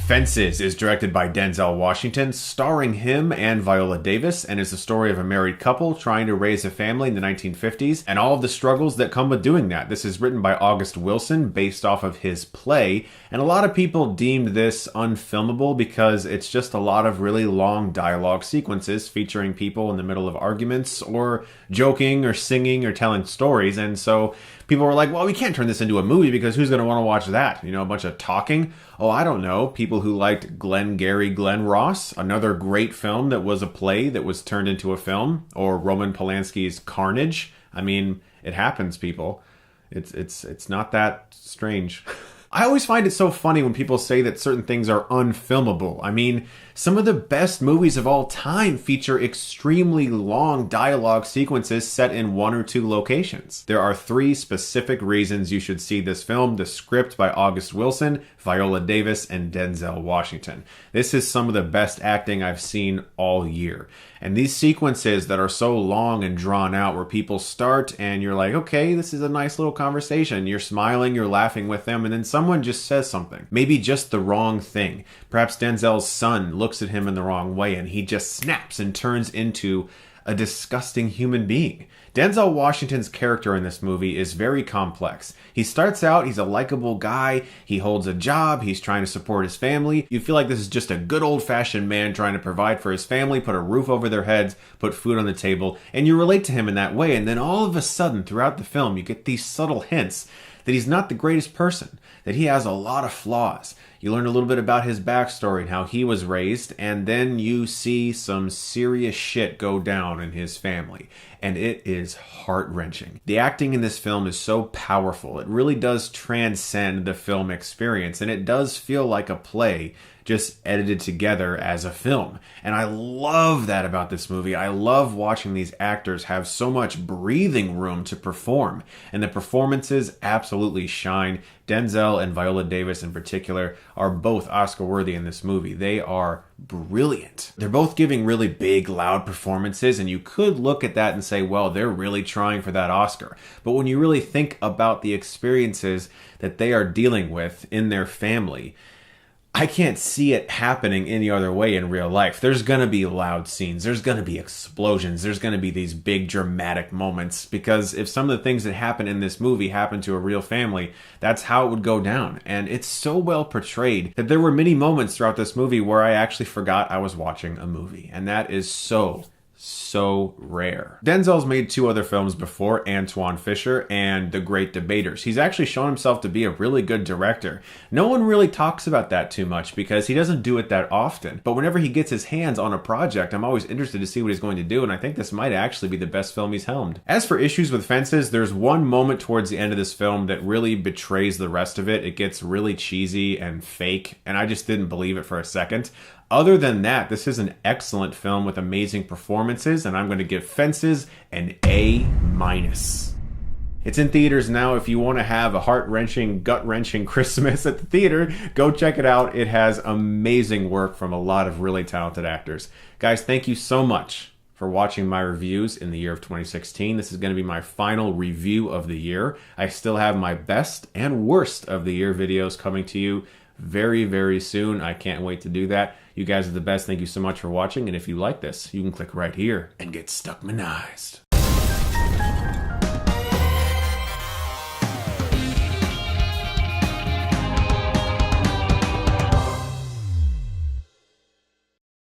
Fences is directed by Denzel Washington, starring him and Viola Davis, and is the story of a married couple trying to raise a family in the 1950s and all of the struggles that come with doing that. This is written by August Wilson based off of his play, and a lot of people deemed this unfilmable because it's just a lot of really long dialogue sequences featuring people in the middle of arguments or joking or singing or telling stories, and so people were like, well, we can't turn this into a movie because who's going to want to watch that? You know, a bunch of talking? Oh, I don't know. People who liked Glengarry Glen Ross, another great film that was a play that was turned into a film, or Roman Polanski's Carnage. I mean, it happens, people. It's not that strange. I always find it so funny when people say that certain things are unfilmable. I mean, some of the best movies of all time feature extremely long dialogue sequences set in one or two locations. There are 3 specific reasons you should see this film: the script by August Wilson, Viola Davis, and Denzel Washington. This is some of the best acting I've seen all year. And these sequences that are so long and drawn out, where people start and you're like, okay, this is a nice little conversation. You're smiling, you're laughing with them, and then someone just says something. Maybe just the wrong thing. Perhaps Denzel's son looks at him in the wrong way and he just snaps and turns into a disgusting human being. Denzel Washington's character in this movie is very complex. He starts out, he's a likable guy, he holds a job, he's trying to support his family. You feel like this is just a good old-fashioned man trying to provide for his family, put a roof over their heads, put food on the table, and you relate to him in that way. And then all of a sudden, throughout the film, you get these subtle hints that he's not the greatest person, that he has a lot of flaws. You learn a little bit about his backstory and how he was raised, and then you see some serious shit go down in his family. And it is heart-wrenching. The acting in this film is so powerful. It really does transcend the film experience, and it does feel like a play just edited together as a film. And I love that about this movie. I love watching these actors have so much breathing room to perform. And the performances absolutely shine. Denzel and Viola Davis in particular are both Oscar-worthy in this movie. They are brilliant. They're both giving really big, loud performances, and you could look at that and say, well, they're really trying for that Oscar. But when you really think about the experiences that they are dealing with in their family, I can't see it happening any other way in real life. There's going to be loud scenes. There's going to be explosions. There's going to be these big dramatic moments, because if some of the things that happen in this movie happen to a real family, that's how it would go down. And it's so well portrayed that there were many moments throughout this movie where I actually forgot I was watching a movie. And that is so rare. Denzel's made 2 other films before, Antoine Fisher and The Great Debaters. He's actually shown himself to be a really good director. No one really talks about that too much because he doesn't do it that often. But whenever he gets his hands on a project, I'm always interested to see what he's going to do, and I think this might actually be the best film he's helmed. As for issues with Fences, there's one moment towards the end of this film that really betrays the rest of it. It gets really cheesy and fake, and I just didn't believe it for a second. Other than that, this is an excellent film with amazing performances, and I'm going to give Fences an A-. It's in theaters now. If you want to have a heart-wrenching, gut-wrenching Christmas at the theater, go check it out. It has amazing work from a lot of really talented actors. Guys, thank you so much for watching my reviews in the year of 2016. This is going to be my final review of the year. I still have my best and worst of the year videos coming to you very, very soon. I can't wait to do that. You guys are the best. Thank you so much for watching. And if you like this, you can click right here and get Stuckmanized.